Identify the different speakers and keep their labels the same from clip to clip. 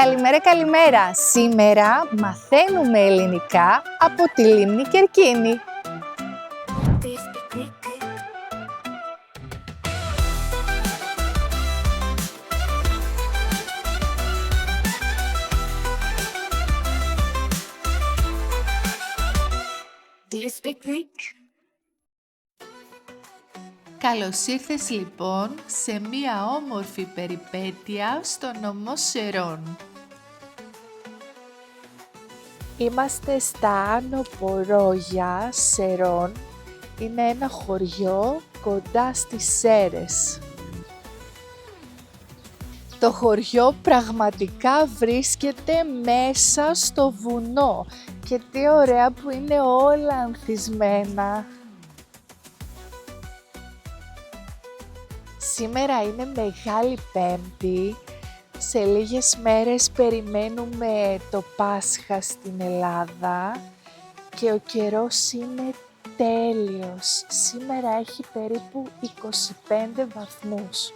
Speaker 1: Καλημέρα, καλημέρα! Σήμερα μαθαίνουμε ελληνικά από τη Λίμνη Κερκίνη. Καλώς ήρθες λοιπόν σε μία όμορφη περιπέτεια στο νομό Σερών. Είμαστε στα Άνω Πορόγια, Σερών. Είναι ένα χωριό κοντά στις Σέρρες. Το χωριό πραγματικά βρίσκεται μέσα στο βουνό και τι ωραία που είναι όλα ανθισμένα. Σήμερα είναι Μεγάλη Πέμπτη, σε λίγες μέρες περιμένουμε το Πάσχα στην Ελλάδα και ο καιρός είναι τέλειος. Σήμερα έχει περίπου 25 βαθμούς.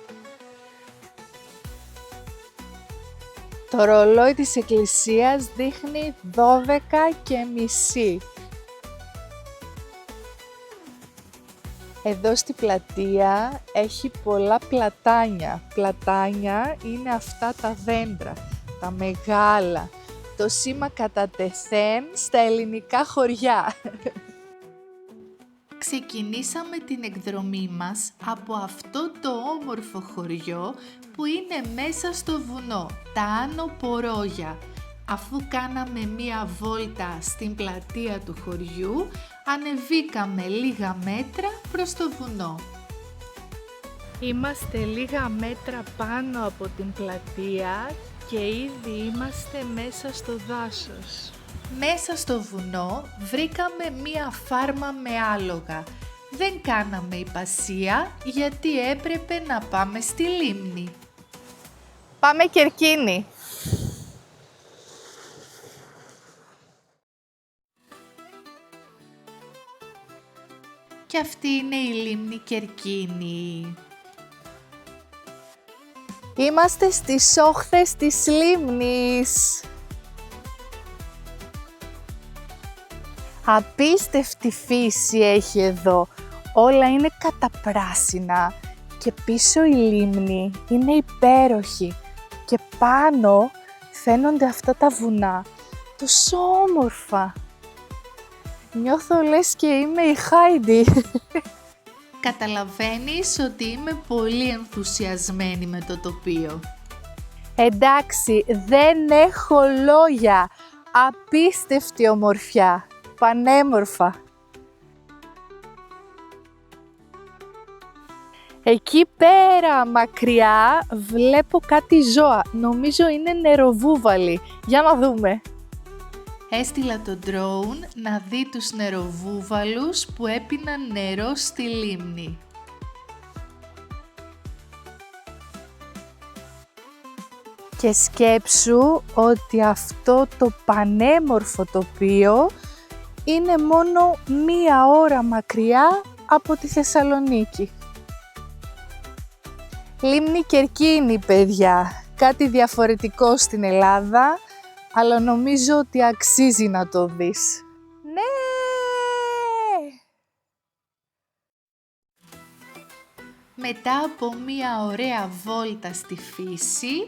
Speaker 1: Το ρολόι της εκκλησίας δείχνει 12:30. Εδώ στη πλατεία έχει πολλά πλατάνια. Πλατάνια είναι αυτά τα δέντρα, τα μεγάλα. Το σήμα κατά τεθέν στα ελληνικά χωριά. Ξεκινήσαμε την εκδρομή μας από αυτό το όμορφο χωριό που είναι μέσα στο βουνό, τα Άνω Πορόγια. Αφού κάναμε μία βόλτα στην πλατεία του χωριού, ανεβήκαμε λίγα μέτρα προς το βουνό. Είμαστε λίγα μέτρα πάνω από την πλατεία και ήδη είμαστε μέσα στο δάσος. Μέσα στο βουνό βρήκαμε μία φάρμα με άλογα. Δεν κάναμε υπασία γιατί έπρεπε να πάμε στη λίμνη. Πάμε Κερκίνη! Και αυτή είναι η Λίμνη Κερκίνη. Είμαστε στις όχθες της λίμνης. Απίστευτη φύση έχει εδώ. Όλα είναι καταπράσινα και πίσω η λίμνη είναι υπέροχη και πάνω φαίνονται αυτά τα βουνά. Τόσο όμορφα. Νιώθω λες και είμαι η Χάιντι. Καταλαβαίνεις ότι είμαι πολύ ενθουσιασμένη με το τοπίο. Εντάξει, δεν έχω λόγια. Απίστευτη ομορφιά. Πανέμορφα. Εκεί πέρα μακριά βλέπω κάτι ζώα. Νομίζω είναι νεροβούβαλοι. Για να δούμε. Έστειλα το drone να δει τους νεροβούβαλους που έπιναν νερό στη λίμνη. Και σκέψου ότι αυτό το πανέμορφο τοπίο είναι μόνο 1 ώρα μακριά από τη Θεσσαλονίκη. Λίμνη Κερκίνη, παιδιά. Κάτι διαφορετικό στην Ελλάδα, αλλά νομίζω ότι αξίζει να το δεις. Ναι! Μετά από μία ωραία βόλτα στη φύση,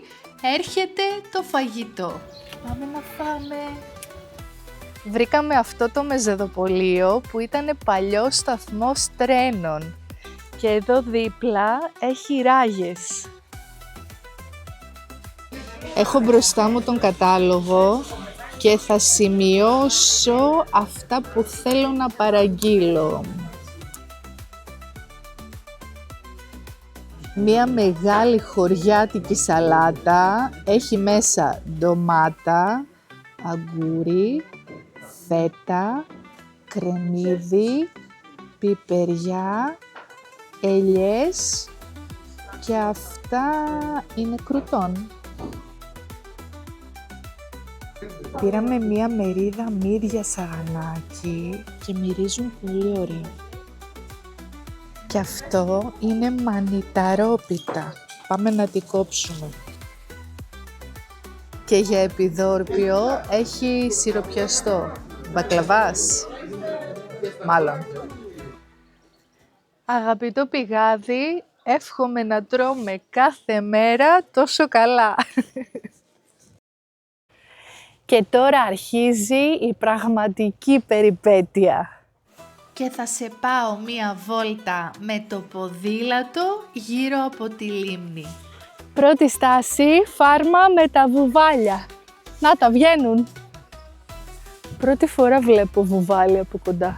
Speaker 1: έρχεται το φαγητό. Πάμε να φάμε! Βρήκαμε αυτό το μεζεδοπολείο που ήταν παλιός σταθμός τρένων. Και εδώ δίπλα έχει ράγες. Έχω μπροστά μου τον κατάλογο και θα σημειώσω αυτά που θέλω να παραγγείλω. Μία μεγάλη χωριάτικη σαλάτα, έχει μέσα ντομάτα, αγκούρι, φέτα, κρεμμύδι, πιπεριά, ελιές και αυτά είναι κρούτον. Πήραμε μία μερίδα μύδια σαγανάκι και μυρίζουν πολύ ωραία. Και αυτό είναι μανιταρόπιτα. Πάμε να την κόψουμε. Και για επιδόρπιο έχει σιροπιαστό. Μπακλαβάς. Μάλλον. Αγαπητό πηγάδι, εύχομαι να τρώμε κάθε μέρα τόσο καλά. Και τώρα αρχίζει η πραγματική περιπέτεια. Και θα σε πάω μία βόλτα με το ποδήλατο γύρω από τη λίμνη. Πρώτη στάση, φάρμα με τα βουβάλια. Να τα βγαίνουν. Πρώτη φορά βλέπω βουβάλι από κοντά.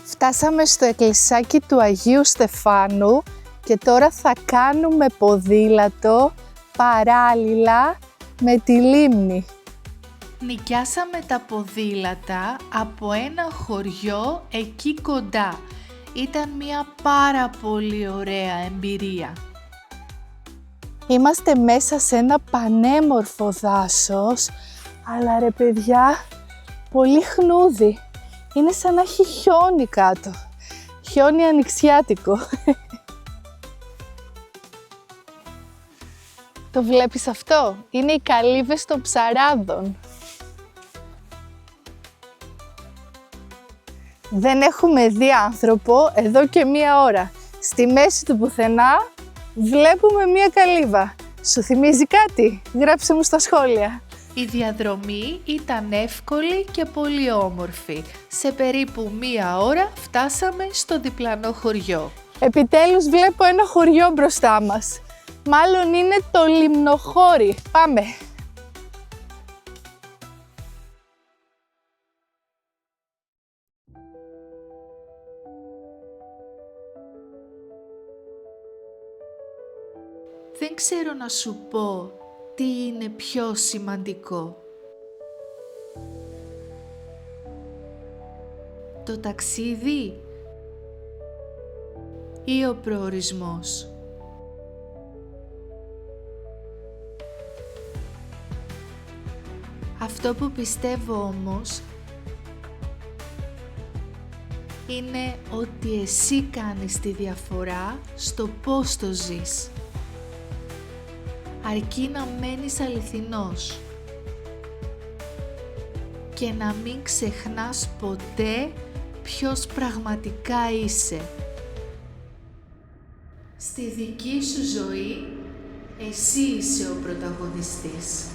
Speaker 1: Φτάσαμε στο εκκλησάκι του Αγίου Στεφάνου και τώρα θα κάνουμε ποδήλατο παράλληλα με τη λίμνη. Νοικιάσαμε τα ποδήλατα από ένα χωριό εκεί κοντά. Ήταν μια πάρα πολύ ωραία εμπειρία. Είμαστε μέσα σε ένα πανέμορφο δάσος, αλλά ρε παιδιά, πολύ χνούδι. Είναι σαν να έχει χιόνι κάτω. Χιόνι ανοιξιάτικο. Το βλέπεις αυτό? Είναι οι καλύβες των ψαράδων. Δεν έχουμε δει άνθρωπο εδώ και μία ώρα. Στη μέση του πουθενά βλέπουμε μία καλύβα. Σου θυμίζει κάτι? Γράψε μου στα σχόλια. Η διαδρομή ήταν εύκολη και πολύ όμορφη. Σε περίπου μία ώρα φτάσαμε στο διπλανό χωριό. Επιτέλους βλέπω ένα χωριό μπροστά μας. Μάλλον είναι το Λιμνοχώρι. Πάμε! Δεν ξέρω να σου πω τι είναι πιο σημαντικό. Το ταξίδι ή ο προορισμός? Αυτό που πιστεύω όμως είναι ότι εσύ κάνεις τη διαφορά στο πώς το ζεις. Αρκεί να μένεις αληθινός και να μην ξεχνάς ποτέ ποιος πραγματικά είσαι. Στη δική σου ζωή, εσύ είσαι ο πρωταγωνιστής.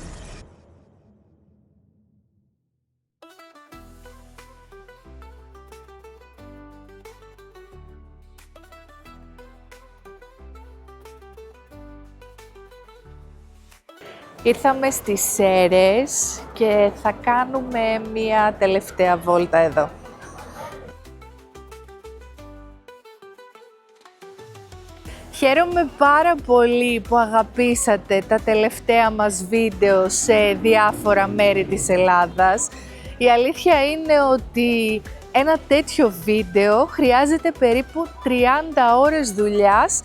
Speaker 1: Ήρθαμε στις Σέρρες και θα κάνουμε μία τελευταία βόλτα εδώ. Χαίρομαι πάρα πολύ που αγαπήσατε τα τελευταία μας βίντεο σε διάφορα μέρη της Ελλάδας. Η αλήθεια είναι ότι ένα τέτοιο βίντεο χρειάζεται περίπου 30 ώρες δουλειάς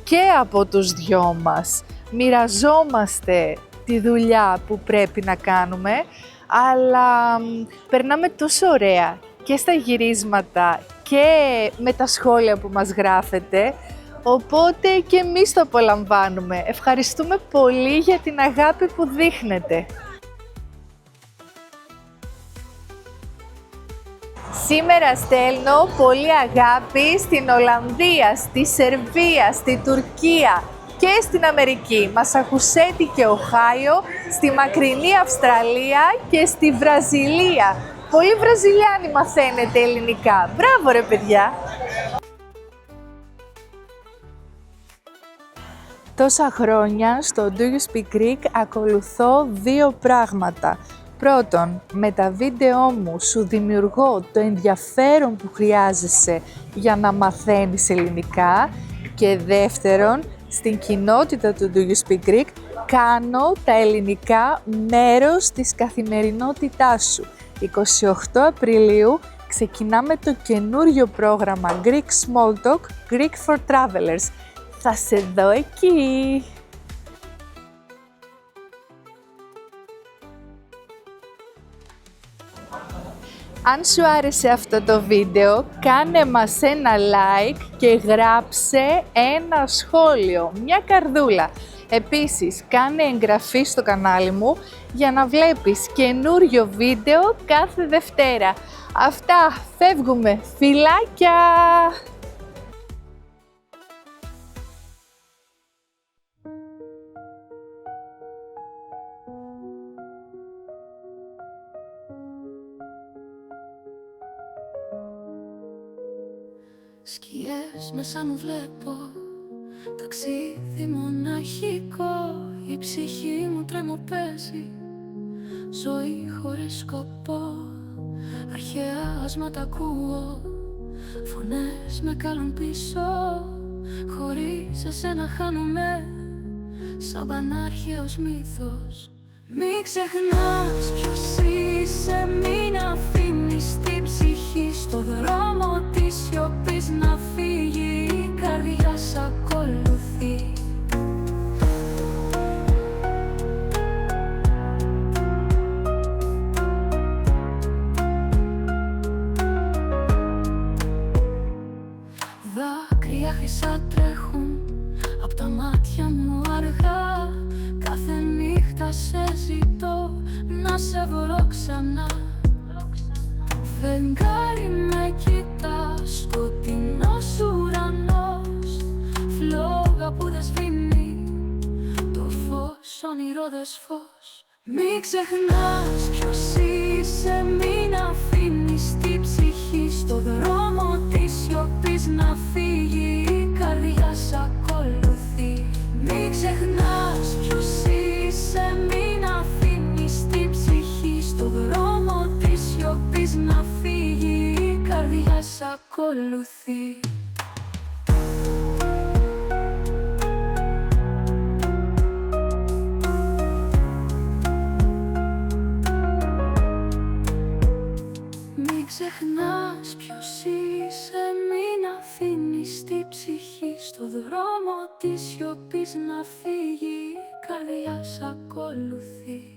Speaker 1: και από τους δυο μας. Μοιραζόμαστε τη δουλειά που πρέπει να κάνουμε, αλλά περνάμε τόσο ωραία και στα γυρίσματα και με τα σχόλια που μας γράφετε, οπότε και εμείς το απολαμβάνουμε. Ευχαριστούμε πολύ για την αγάπη που δείχνετε. Σήμερα στέλνω πολύ αγάπη στην Ολλανδία, στη Σερβία, στη Τουρκία και στην Αμερική, Μασαχουσέτη και Οχάιο, στη μακρινή Αυστραλία και στη Βραζιλία. Πολλοί Βραζιλιάνοι μαθαίνετε ελληνικά. Μπράβο ρε παιδιά! Τόσα χρόνια στο Do You Speak Greek ακολουθώ δύο πράγματα. Πρώτον, με τα βίντεό μου σου δημιουργώ το ενδιαφέρον που χρειάζεσαι για να μαθαίνεις ελληνικά και δεύτερον, στην κοινότητα του Do You Speak Greek κάνω τα ελληνικά μέρος της καθημερινότητάς σου. 28 Απριλίου ξεκινάμε το καινούριο πρόγραμμα Greek Small Talk Greek for Travelers. Θα σε δω εκεί! Αν σου άρεσε αυτό το βίντεο, κάνε μας ένα like και γράψε ένα σχόλιο, μια καρδούλα. Επίσης, κάνε εγγραφή στο κανάλι μου για να βλέπεις καινούριο βίντεο κάθε Δευτέρα. Αυτά, φεύγουμε, φιλάκια!
Speaker 2: Σκιές μέσα μου βλέπω, ταξίδι μοναχικό. Η ψυχή μου τρεμοπαίζει, ζωή χωρίς σκοπό. Αρχαία άσματα ακούω, φωνές με καλούν πίσω. Χωρίς εσένα χάνομαι, σαν πανάρχαιος μύθος. Μην ξεχνάς ποιος είσαι, μην αφήνεις την ψυχή στο δρόμο της σιωπής να φύγει, η καρδιά σ' ακολουθεί. Δάκρυα χρυσά τρέχουν απ' τα μάτια μου αργά. Κάθε νύχτα σε ζητώ να σε βρω ξανά. Φεγγάρι με κοιτά, σκοτεινός ουρανός, φλόγα που δεν σβήνει, το φως, όνειρο δες φως. Μην ξεχνάς ποιος είσαι, μην αφήνεις την ψυχή στο δρόμο της σιωπής να φύγει, η καρδιά σ' ακολουθεί. Μην ξεχνάς ποιος είσαι, μην αφήνεις την ψυχή στο δρόμο της σιωπής να φύγει, η καρδιά σ' ακολουθεί. Μην ξεχνάς ποιος είσαι, μην αφήνεις την ψυχή στο δρόμο της σιωπής να φύγει, η καρδιά σ' ακολουθεί.